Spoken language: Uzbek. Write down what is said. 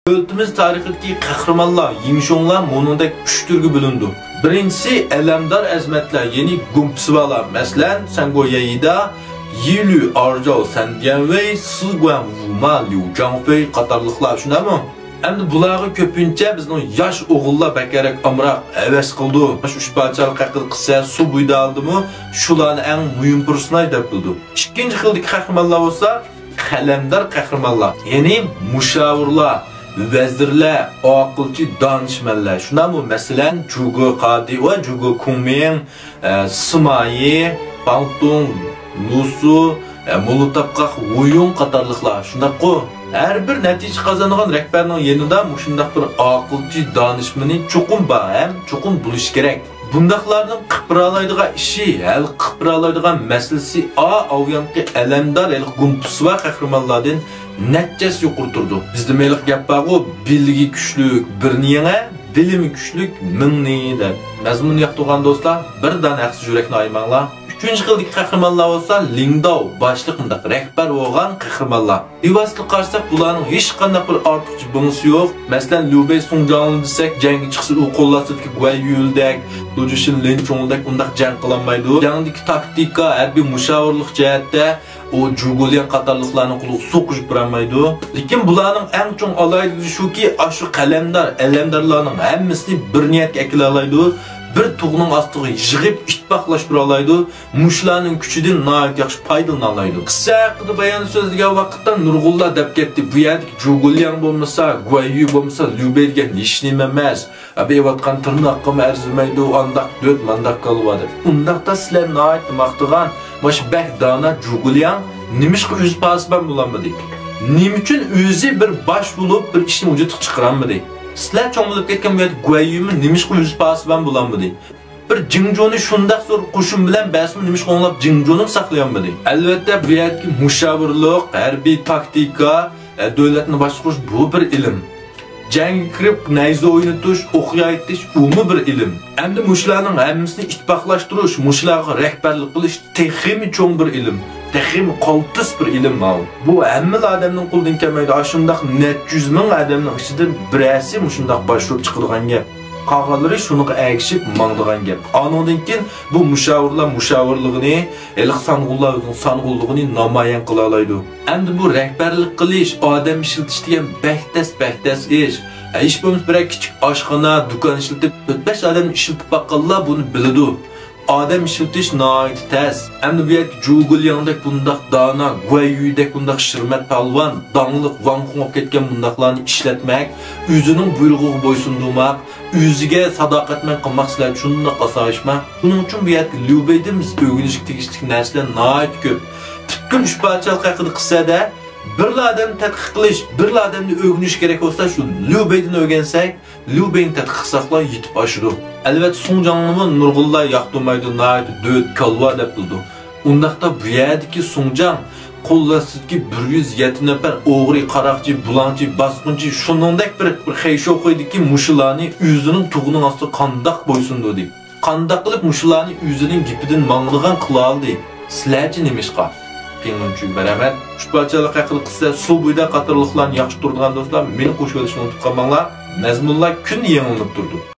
Dövlətimiz tarixidagi qahramonlar, yengishonlar monundek 3 turga bo'lindi. Birinchisi alamdor azmatlar, ya'ni gumpsivalar. Masalan, Sangoyayida Yilu Arjao Sandianwei, Siguan Wuma Liu Zhangfei qatorliqlar shunami? Endi bularga ko'pincha bizning yosh o'g'illar bakarak amroq havas qildi. Shu ishbachalik haqida qissa suv buyda oldimi? Shularni eng muhim personaj deb bildi. Ikkinchi xildagi qahramonlar bo'lsa, qalamdor qahramonlar, ya'ni mushavirlar, vazirlar, aqlchi danışmanlar. Shunami? Masalan, Zhuge Qadi va Zhuge Kunming, Simayi, Bang Dong, Lusu, Molotopqa o'yin qatorliqlar. Shundaqku, har bir natija qozongan rahbarning yanida shundaq bir aqlchi danışmani cho'qim bor, ham cho'qim bo'lish kerak. Bundaqlarning qipralaydigan ishi, hal qipralaydigan masalasi avyanqi alamdor gumpusva qahramonlardan natijasi yuqurtirdi. Bizda meliq gap bor-ku, bilgi kuchlik birni yana, bilimi kuchlik mingni deb. Mazmun yoqtirgan do'stlar, birdan aqsiz yurakni aymanglar. Üçüncü xildagi qahramonlar bo'lsa, Lingdao boshliqida rahbar bo'lgan qahramonlar. Ivasli qarsak, bularning hech qanday bir ortiqcha bunisi yo'q. Masalan, Liu Bei Songjiangni desak, jangga chiqsa u qo'llasidagi Guai Yuldek, Dujishin Linchongdek undaq jang qilinmaydi. Jangdagi taktika, harbiy mushavirlik jihatda o Zhugulian qatorliqlarning quliq so'qishib bormaydi. Lekin bularning eng chong alaydi shuki, shu alamdorlarning hammasini bir niyatga akila oladi. Bir tug'ning ostiga yig'ib ittifoqlashib olaydi. Mushlarning kuchidan nihoyat yaxshi foydalana oladi. Qissa haqida bayon so'zlagan vaqtda nurg'ullar deb ketdi. Bu yerda Zhugulian bo'lmasa, Guaiyu bo'lmasa, Liu Bei degan hech nima emas. Abayotgan tirnoqqa arzimaydi, andaq döt mandaq qiladi. Undaqda sizlar nihoyat maqtagan Maş Bəkdana Zhugulian nimishqa o'zi pasban bulanmadi. Nim uchun o'zi bir bosh bo'lib bir ishni vujudga chiqaranmadi. Sizlar cho'ngilib ketgan bu yerda Guaiyumi nimishqa o'zi pasban bulanmadi. Bir Jingjoni shundaq zo'r qo'shin bilan basmi nimishqa o'nglab Jingjoni saqlayanmadi. Albatta bu yerdagi mushavirlik, harbiy taktika, davlatni boshqarish bu bir ilm. Jang kirib, nayza o'ynatish, o'qiy aytish umi bir ilm. Endi mushlarning hammasini ittifoqlashtirish, mushlarga rahbarlik qilish texmi cho'ng bir ilm. Texmi qaltis bir ilm bu. Bu hamma odamning qo'lidan kelmaydi. Shundaq net 100 ming odamning ichidan birasi shundaq boshlanib chiqadigan gap. Qog'alari shuniga agishib mangdigan gap. Anondan keyin bu mushavirligini, sanğullar o'zining sanğulligini namoyon qila oladi. Endi bu rahbarlik qilish, odam ishiltish degan baktas ish. Hech bo'lmasa bir kichik oshxona, do'kon ishlatib 4-5 odam ishlatib baqqanlar buni biladi. Odam ishiltish nihoyat tez. Endi bu yerda Zhuguliandek bundaq dana, Guaiyudek bundaq shirmat palvon, dangliq Wang olib ketgan bundaqlarni ishlatmak, o'zining buyrug'iga bo'ysundirmak, o'ziga sadoqatman qilmoq sizlar shunday asoyishma. Buning uchun bu yerda Liu Bei'dan biz o'rganishga tegishli narsalar nihoyat ko'p. Butkul ishbachalik haqida qissada bir odamni tadqiq qilish, bir odamni o'rganish kerak bo'lsa, shu Liu Bei'dan o'rgansak, Liu Bei'ni tadqiq qilsaqlar yetib oshidi. Albatta Songjiangni nurg'ullar yoqtirmaydi, nihoyat döt kalva deb bildi. Undaqda bu yerdagi Songjiang qo'llasidagi 107 nafar o'g'ri, qaroqchi, bulanchi, bosqinchi shuningdek bir xeysho qo'ydiki, mushlarni o'zining tug'ining ostida qandoq bo'ysundirdi. Qandoq qilib mushlarni o'zining gipidan mangdigan qila oldi. Sizlarchi nimishqa? Pengunchu barabar ishbachalik haqida qissa suv bo'yida qatorliqlarni yaxshi turadigan do'stlar, meni qo'shib olishni unutib qolmanglar. Mazmunlar kun yangilanib turdi.